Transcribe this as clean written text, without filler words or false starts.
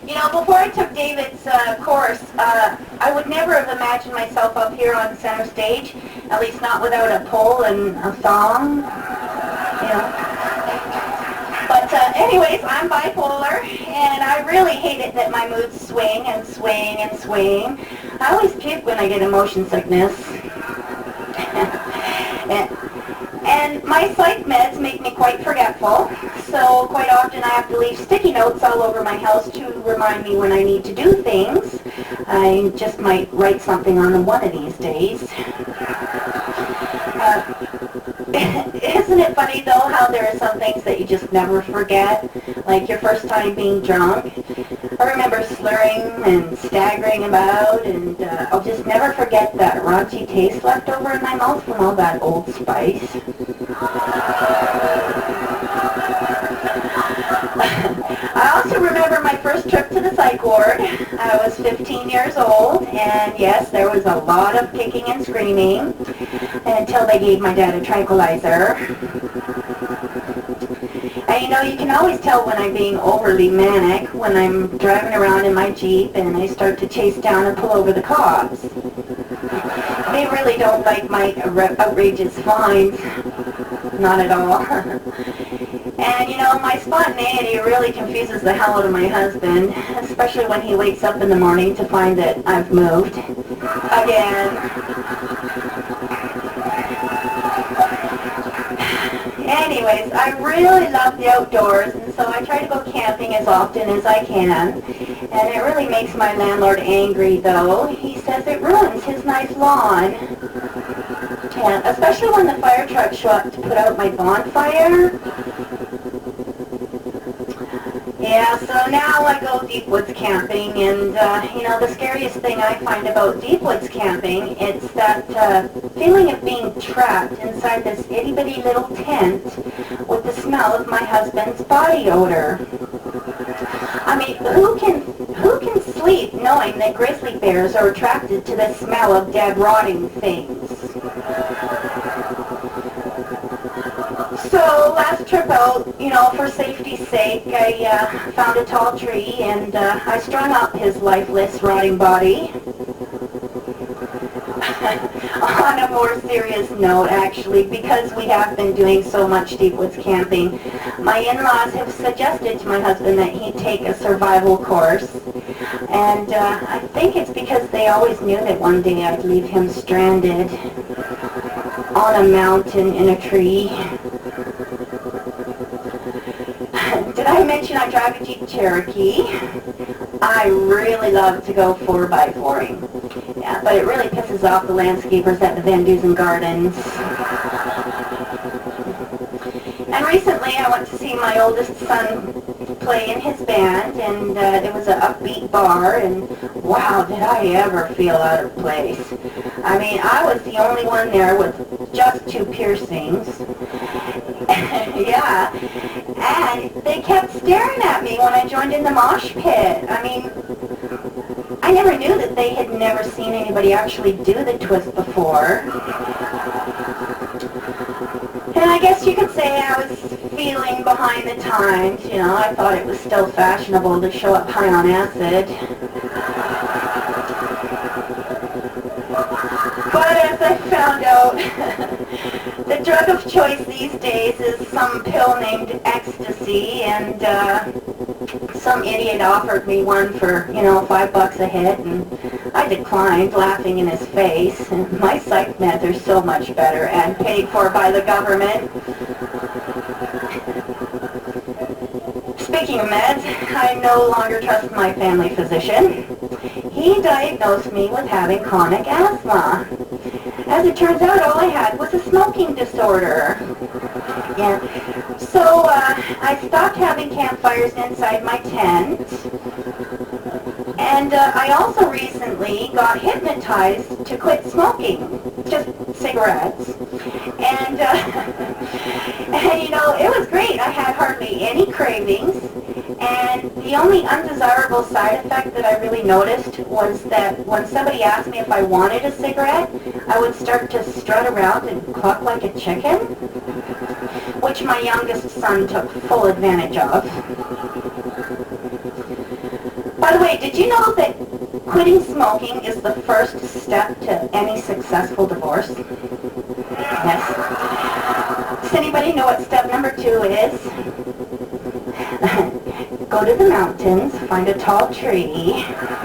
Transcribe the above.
You know, before I took David's course, I would never have imagined myself up here on center stage, at least not without a pole and a thong, you know. But anyways, I'm bipolar, and I really hate it that my moods swing and swing and swing. I always puke when I get emotion sickness. And my psych meds make me quite forgetful, so quite often I have to leave sticky notes all over my house to remind me when I need to do things. I just might write something on them one of these days. Isn't it funny, though, how there are some things that you just never forget? Like your first time being drunk. I remember slurring and staggering about, and I'll just never forget that raunchy taste left over in my mouth from all that Old Spice. I also remember my first trip to the psych ward. I was 15 years old, and yes, there was a lot of kicking and screaming until they gave my dad a tranquilizer. And you know, you can always tell when I'm being overly manic when I'm driving around in my Jeep and I start to chase down and pull over the cops. They really don't like my outrageous fines. Not at all. And you know, my spontaneity really confuses the hell out of my husband, especially when he wakes up in the morning to find that I've moved. Again. Anyways, I really love the outdoors, and so I try to go camping as often as I can. And it really makes my landlord angry, though. He says it ruins his nice lawn. And especially when the fire trucks show up to put out my bonfire. Yeah, so now I go deep woods camping, and you know, the scariest thing I find about deep woods camping, it's that feeling of being trapped inside this itty-bitty little tent with the smell of my husband's body odor. I mean, who can sleep knowing that grizzly bears are attracted to the smell of dead, rotting things? So last trip out, you know, for safety's sake, I found a tall tree and I strung up his lifeless, rotting body. On a more serious note, actually, because we have been doing so much deep woods camping, my in-laws have suggested to my husband that he take a survival course. And I think it's because they always knew that one day I'd leave him stranded on a mountain in a tree. Did I mention I drive a Jeep Cherokee? I really love to go 4x4ing. Yeah, but it really pisses off the landscapers at the Van Dusen Gardens. And recently I went to see my oldest son play in his band, and it was an upbeat bar, and wow, did I ever feel out of place. I mean, I was the only one there with just 2 piercings. Yeah, and they kept staring at me when I joined in the mosh pit. I mean, I never knew that they had never seen anybody actually do the twist before. And I guess you could say I was feeling behind the times, you know. I thought it was still fashionable to show up high on acid. But as I found out, the drug of choice these days is some pill named ecstasy, and some idiot offered me one for, you know, $5 a hit, and I declined, laughing in his face. And my psych meds are so much better and paid for by the government. Speaking of meds, I no longer trust my family physician. He diagnosed me with having chronic asthma. As it turns out, all I had was a smoking disorder. Yeah. So I stopped having campfires inside my tent. And I also recently got hypnotized to quit smoking, just cigarettes. And, and you know, it was great. I had hardly any cravings. And the only undesirable side effect that I really noticed was that when somebody asked me if I wanted a cigarette, I would start to strut around and cluck like a chicken, which my youngest son took full advantage of. By the way, did you know that quitting smoking is the first step to any successful divorce? Yes. Does anybody know what step number 2 is? Go to the mountains, find a tall tree,